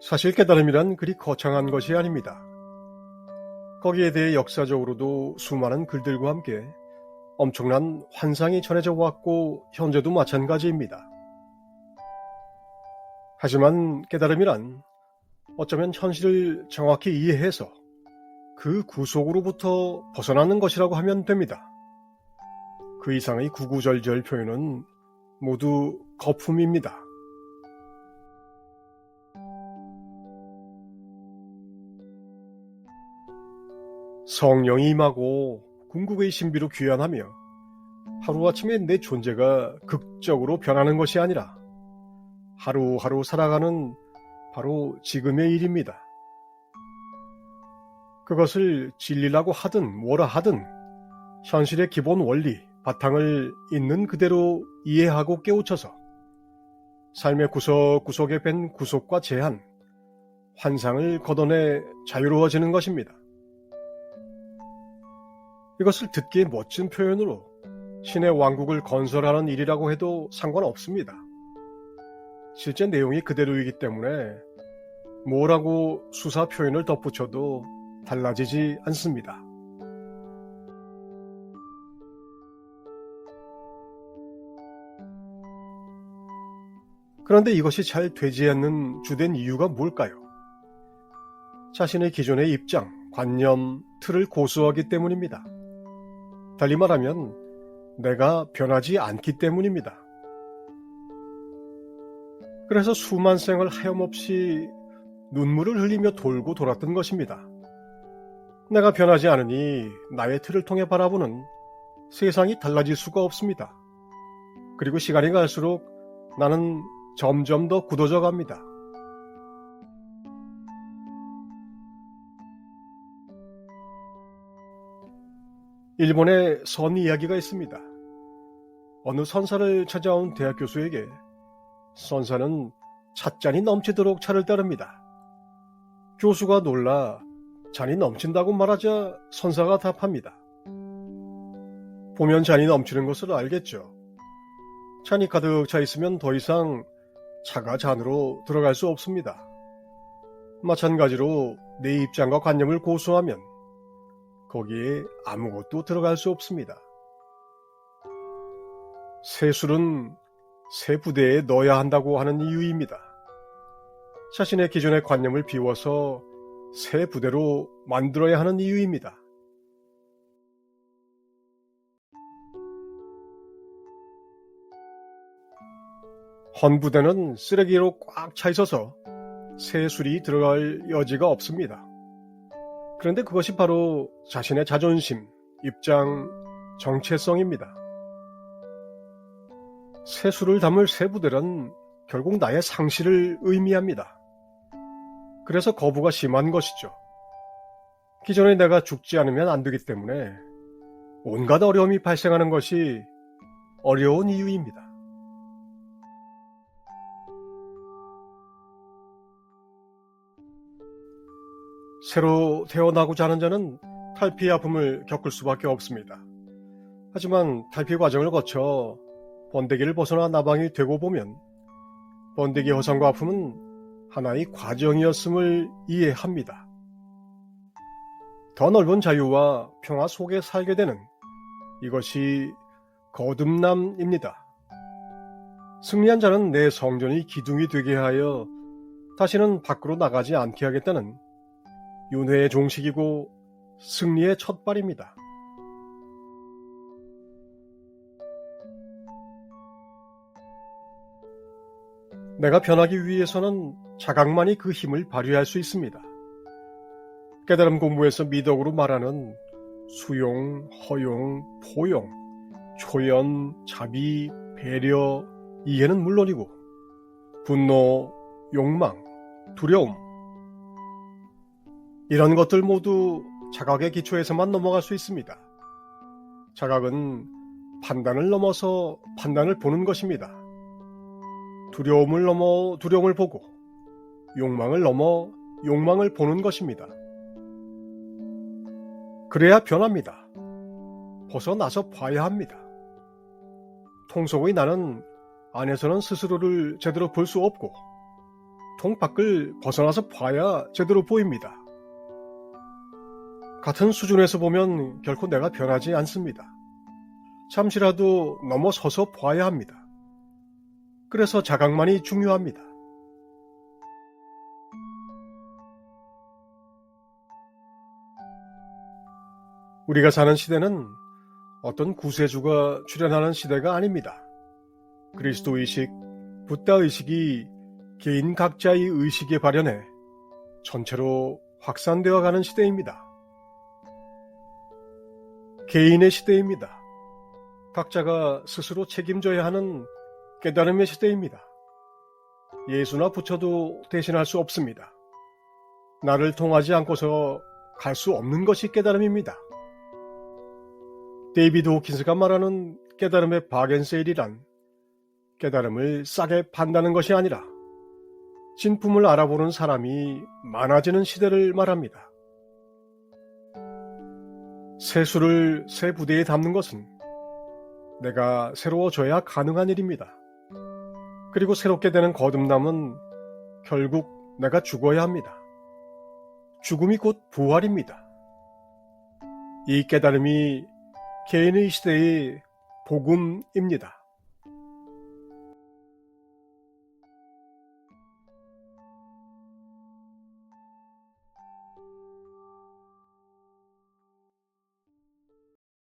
사실 깨달음이란 그리 거창한 것이 아닙니다. 거기에 대해 역사적으로도 수많은 글들과 함께 엄청난 환상이 전해져 왔고 현재도 마찬가지입니다. 하지만 깨달음이란 어쩌면 현실을 정확히 이해해서 그 구속으로부터 벗어나는 것이라고 하면 됩니다. 그 이상의 구구절절 표현은 모두 거품입니다. 성령이 임하고 궁극의 신비로 귀환하며 하루아침에 내 존재가 극적으로 변하는 것이 아니라 하루하루 살아가는 바로 지금의 일입니다. 그것을 진리라고 하든 뭐라 하든 현실의 기본 원리, 바탕을 있는 그대로 이해하고 깨우쳐서 삶의 구석구석에 밴 구속과 제한, 환상을 걷어내 자유로워지는 것입니다. 이것을 듣기에 멋진 표현으로 신의 왕국을 건설하는 일이라고 해도 상관없습니다. 실제 내용이 그대로이기 때문에 뭐라고 수사 표현을 덧붙여도 달라지지 않습니다. 그런데 이것이 잘 되지 않는 주된 이유가 뭘까요? 자신의 기존의 입장, 관념, 틀을 고수하기 때문입니다. 달리 말하면 내가 변하지 않기 때문입니다. 그래서 수만 생을 하염없이 눈물을 흘리며 돌고 돌았던 것입니다. 내가 변하지 않으니 나의 틀을 통해 바라보는 세상이 달라질 수가 없습니다. 그리고 시간이 갈수록 나는 점점 더 굳어져 갑니다. 일본에 선 이야기가 있습니다. 어느 선사를 찾아온 대학 교수에게 선사는 찻잔이 넘치도록 차를 따릅니다. 교수가 놀라 잔이 넘친다고 말하자 선사가 답합니다. 보면 잔이 넘치는 것을 알겠죠. 잔이 가득 차 있으면 더 이상 차가 잔으로 들어갈 수 없습니다. 마찬가지로 내 입장과 관념을 고수하면 거기에 아무것도 들어갈 수 없습니다. 새 술은 새 부대에 넣어야 한다고 하는 이유입니다. 자신의 기존의 관념을 비워서 새 부대로 만들어야 하는 이유입니다. 헌 부대는 쓰레기로 꽉 차 있어서 새 술이 들어갈 여지가 없습니다. 그런데 그것이 바로 자신의 자존심, 입장, 정체성입니다. 새 술을 담을 새 부대란 결국 나의 상실을 의미합니다. 그래서 거부가 심한 것이죠. 기존에 내가 죽지 않으면 안 되기 때문에 온갖 어려움이 발생하는 것이 어려운 이유입니다. 새로 태어나고자 하는 자는 탈피의 아픔을 겪을 수밖에 없습니다. 하지만 탈피 과정을 거쳐 번데기를 벗어나 나방이 되고 보면 번데기 허상과 아픔은 하나의 과정이었음을 이해합니다. 더 넓은 자유와 평화 속에 살게 되는 이것이 거듭남입니다. 승리한 자는 내 성전이 기둥이 되게 하여 다시는 밖으로 나가지 않게 하겠다는 윤회의 종식이고 승리의 첫발입니다. 내가 변하기 위해서는 자각만이 그 힘을 발휘할 수 있습니다. 깨달음 공부에서 미덕으로 말하는 수용, 허용, 포용, 초연, 자비, 배려, 이해는 물론이고 분노, 욕망, 두려움 이런 것들 모두 자각의 기초에서만 넘어갈 수 있습니다. 자각은 판단을 넘어서 판단을 보는 것입니다. 두려움을 넘어 두려움을 보고 욕망을 넘어 욕망을 보는 것입니다. 그래야 변합니다. 벗어나서 봐야 합니다. 통속의 나는 안에서는 스스로를 제대로 볼 수 없고 통 밖을 벗어나서 봐야 제대로 보입니다. 같은 수준에서 보면 결코 내가 변하지 않습니다. 잠시라도 넘어서서 봐야 합니다. 그래서 자각만이 중요합니다. 우리가 사는 시대는 어떤 구세주가 출현하는 시대가 아닙니다. 그리스도의식, 붓다의식이 개인 각자의 의식에 발현해 전체로 확산되어 가는 시대입니다. 개인의 시대입니다. 각자가 스스로 책임져야 하는 깨달음의 시대입니다. 예수나 부처도 대신할 수 없습니다. 나를 통하지 않고서 갈 수 없는 것이 깨달음입니다. 데이비드 호킨스가 말하는 깨달음의 바겐세일이란 깨달음을 싸게 판다는 것이 아니라 진품을 알아보는 사람이 많아지는 시대를 말합니다. 새 술을 새 부대에 담는 것은 내가 새로워져야 가능한 일입니다. 그리고 새롭게 되는 거듭남은 결국 내가 죽어야 합니다. 죽음이 곧 부활입니다. 이 깨달음이 개인의 시대의 복음입니다.